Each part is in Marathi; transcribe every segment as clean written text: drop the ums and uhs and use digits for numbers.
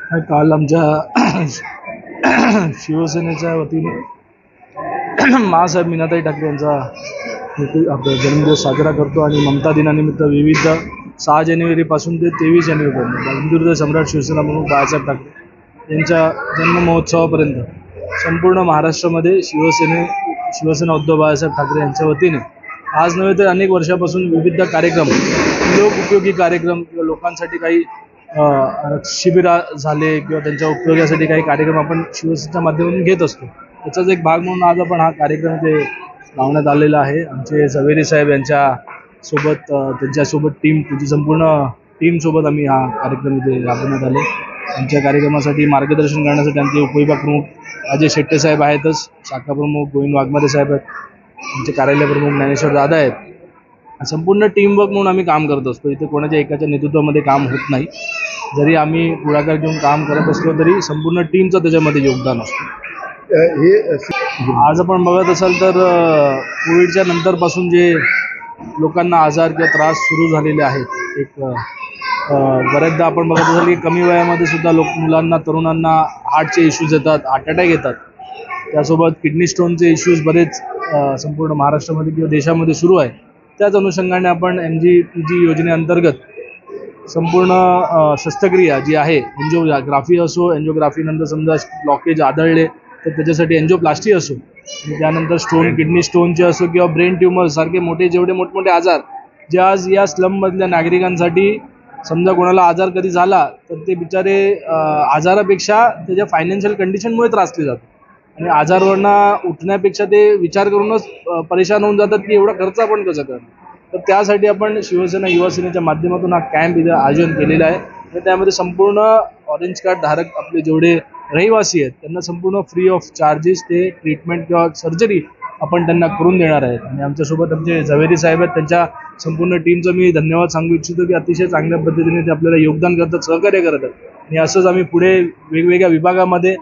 काल आमच्या शिवसेनेच्या वतीने मासाहेब मीनाताई ठाकरे यांचा आपला जन्मदिवस साजरा करतो आणि ममता दिनानिमित्त विविध 6 जानेवारीपासून ते 23 जानेवारीपर्यंत हिंदुहृदय सम्राट शिवसेना प्रमुख बाळासाहेब ठाकरे यांच्या जन्म महोत्सवापर्यंत संपूर्ण महाराष्ट्रामध्ये शिवसेना उद्धव बाळासाहेब ठाकरे यांच्या वतीने आज नव्हे तर अनेक वर्षापासून विविध कार्यक्रम, लोकउपयोगी कार्यक्रम किंवा लोकांसाठी काही शिबिरा झाले किंवा त्यांच्या उपयोगासाठी काही कार्यक्रम आपण शिवसेनेच्या माध्यमातून घेत असतो. त्याचाच एक भाग म्हणून आज आपण हा कार्यक्रम ते लावण्यात आलेला आहे. आमचे झवेरी साहेब यांच्यासोबत त्यांच्यासोबत तुझी संपूर्ण टीमसोबत आम्ही हा कार्यक्रम इथे राबवण्यात आले. आमच्या कार्यक्रमासाठी मार्गदर्शन करण्यासाठी आमचे उपविभाग प्रमुख अजय शेट्टे साहेब आहेतच, शाखा प्रमुख गोविंद वाघमारे साहेब आहेत, आमचे कार्यालय प्रमुख ज्ञानेश्वर दादा आहेत. संपूर्ण टीमवर्क म्हणून आम्ही काम करत असतो. इथे कोणाच्या एकाच्या नेतृत्वामध्ये काम होत नाही. जरी आम्ही पुढाकार घेऊन काम करत असलो तरी संपूर्ण टीमचं त्याच्यामध्ये योगदान असतं. आज आपण बघत असाल तर कोविडच्या नंतरपासून जे लोकांना आजार किंवा त्रास सुरू झालेले आहेत, एक बऱ्याचदा आपण बघत असाल की कमी वयामध्ये सुद्धा मुलांना, तरुणांना हार्टचे इश्यूज येतात, हार्ट अटॅक येतात. त्यासोबत किडनी स्टोनचे इश्यूज बरेच संपूर्ण महाराष्ट्रामध्ये किंवा देशामध्ये सुरू आहे. त्याच अनुषंगाने आपण MGPG योजनेअंतर्गत संपूर्ण शस्त्रक्रिया जी आहे, एन्जिओग्राफी असो, एन्जिओग्राफीनंतर समजा ब्लॉकेज आढळले तर त्याच्यासाठी एन्जिओप्लास्टी असो, आणि त्यानंतर किडनी स्टोनचे असो किंवा ब्रेन ट्युमर सारखे जेवढे मोठमोठे आजार जे आज या स्लममधल्या नागरिकांसाठी, समजा कोणाला आजार कधी झाला तर ते बिचारे आजारापेक्षा त्याच्या फायनान्शियल कंडिशनमुळे त्रासले जातात आणि आजारवरनं उठण्यापेक्षा ते विचार करूनच परेशान होऊन जातात की एवढा खर्च आपण कसं करणार. तर त्यासाठी आपण शिवसेना युवासेनेच्या माध्यमातून हा कॅम्प इथं आयोजन केलेला आहे आणि त्यामध्ये संपूर्ण ऑरेंज कार्ड धारक आपले जेवढे रहिवासी आहेत त्यांना संपूर्ण फ्री ऑफ चार्जेस ते ट्रीटमेंट किंवा सर्जरी आपण त्यांना करून देणार आहेत. आणि आमच्यासोबत आमचे झवेरी साहेब आहेत, त्यांच्या संपूर्ण टीमचं मी धन्यवाद सांगू इच्छितो की अतिशय चांगल्या पद्धतीने ते आपल्याला योगदान करतात, सहकार्य करतात. आणि असंच आम्ही पुढे वेगवेगळ्या विभागामध्ये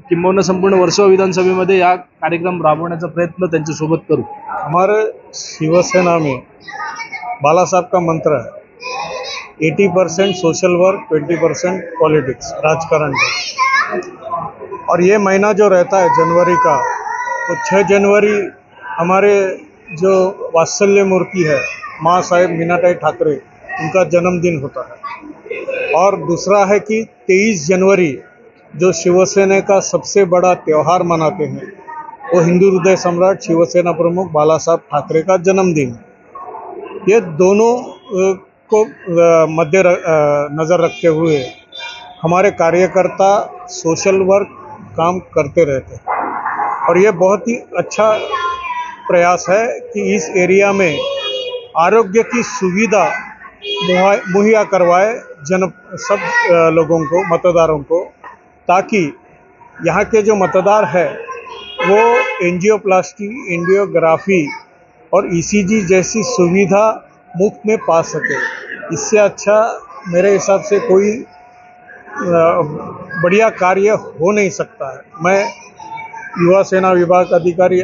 किंबहुना संपूर्ण वर्सोवा विधानसभेमध्ये या कार्यक्रम राबवण्याचा प्रयत्न त्यांच्यासोबत करू. हमारे शिवसेना में बाला साहब का मंत्र है 80% सोशल वर्क, 20% पॉलिटिक्स, राजकारण का. और ये महीना जो रहता है जनवरी का, तो 6 जनवरी हमारे जो वात्सल्य मूर्ति है माँ साहेब मीनाताई ठाकरे, उनका जन्मदिन होता है. और दूसरा है कि 23 जनवरी जो शिवसेना का सबसे बड़ा त्यौहार मनाते हैं वो हिंदू हृदय सम्राट शिवसेना प्रमुख बाला साहब ठाकरे का जन्मदिन. ये दोनों को मध्य नज़र रखते हुए हमारे कार्यकर्ता सोशल वर्क काम करते रहते हैं. और ये बहुत ही अच्छा प्रयास है कि इस एरिया में आरोग्य की सुविधा मुहैया करवाए सब लोगों को, मतदारों को, ताकि यहाँ के जो मतदार है वो एंजियोप्लास्टी, एंजियोग्राफी और ECG जैसी सुविधा मुफ्त में पा सके. इससे अच्छा मेरे हिसाब से कोई बढ़िया कार्य हो नहीं सकता है. मैं युवा सेना विभाग अधिकारी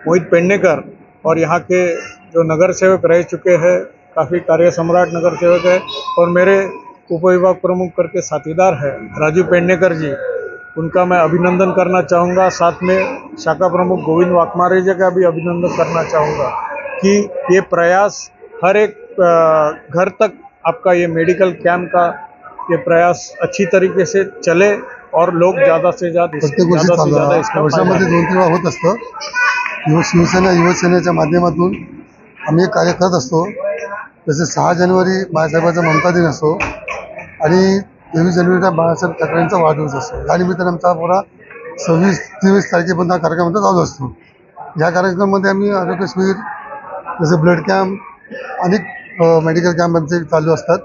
मोहित पेडनेकर और यहाँ के जो नगर सेवक रह चुके हैं, काफ़ी कार्य सम्राट नगर सेवक है, और मेरे उपविभाग प्रमुख करके साथीदार है राजू पेडनेकर जी, उनका मैं अभिनंदन करना चाहूँगा. साथ में शाखा प्रमुख गोविंद वाघमारे जी का भी अभिनंदन करना चाहूँगा कि ये प्रयास हर एक घर तक आपका ये मेडिकल कैंप का ये प्रयास अच्छी तरीके से चले और लोग ज़्यादा से ज़्यादा इसका वर्षामध्ये 2-3 वेळा होत असतं. शिवसेना युवसेनेच्या माध्यमातून आम्ही कार्य करत असतो. जसे 6 जानेवारी बाळासाहेबांचा ममता दिन असतो आणि 23 जानेवारीला बाळासाहेब ठाकरेंचा वाढदिवस असतो. या निमित्ताने आमचा पुरा 26-23 तारखेपर्यंत हा कार्यक्रम चालू असतो. या कार्यक्रमामध्ये आम्ही आरोग्य शिबिर, जसे ब्लड कॅम्प, अनेक मेडिकल कॅम्प आमचे चालू असतात.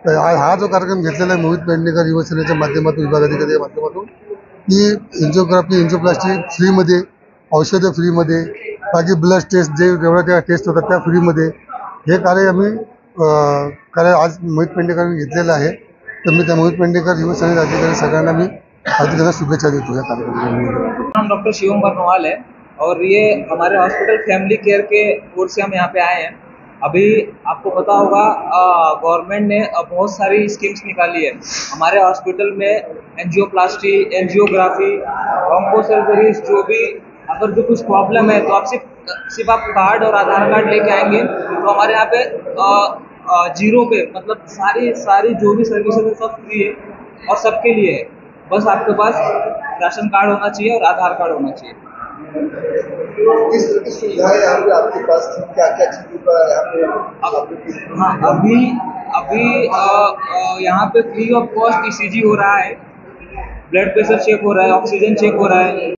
तर हा जो कार्यक्रम घेतलेला आहे मोहित पेडनेकर युवसेनेच्या माध्यमातून, विभाग अधिकाऱ्याच्या माध्यमातून, की एन्जिओग्राफी, एन्जिओप्लास्टी फ्रीमध्ये, औषधं फ्रीमध्ये, बाकी ब्लड टेस्ट जे जेवढ्या त्या टेस्ट होतात त्या फ्रीमध्ये, हे कार्य आम्ही आज मोहित पेडनेकरांनी घेतलेलं आहे. तर मी त्या मोहित पेडनेकर युवसेनेचे अधिकारी सगळ्यांना मी हार्दिक शुभेच्छा देतो या कार्यक्रमामध्ये. नाम डॉक्टर शिवम बरनवाल है और ये हमारे हॉस्पिटल फैमिली केयर के ओर से हम यहाँ पे आए हैं. अभी आपको पता होगा गवर्नमेंट ने बहुत सारी स्कीम्स निकाली है हमारे हॉस्पिटल में। एंजियोप्लास्टी, एंजियोग्राफी, ऑन्को सर्जरीज, जो भी अगर जो कुछ प्रॉब्लम है तो आप सिर्फ आप कार्ड और आधार कार्ड लेके आएंगे तो हमारे यहाँ पे जीरो पे, मतलब सारी जो भी सर्विसेज है सब फ्री है और सबके लिए है। बस आपके पास राशन कार्ड होना चाहिए और आधार कार्ड होना चाहिए। किस तरह की सुविधाएं यहाँ पे आपके पास थी, क्या क्या चीजों का यहाँ पे हाँ, अभी यहाँ पे फ्री ऑफ कॉस्ट ईसीजी हो रहा है, ब्लड प्रेशर चेक हो रहा है, ऑक्सीजन चेक हो रहा है।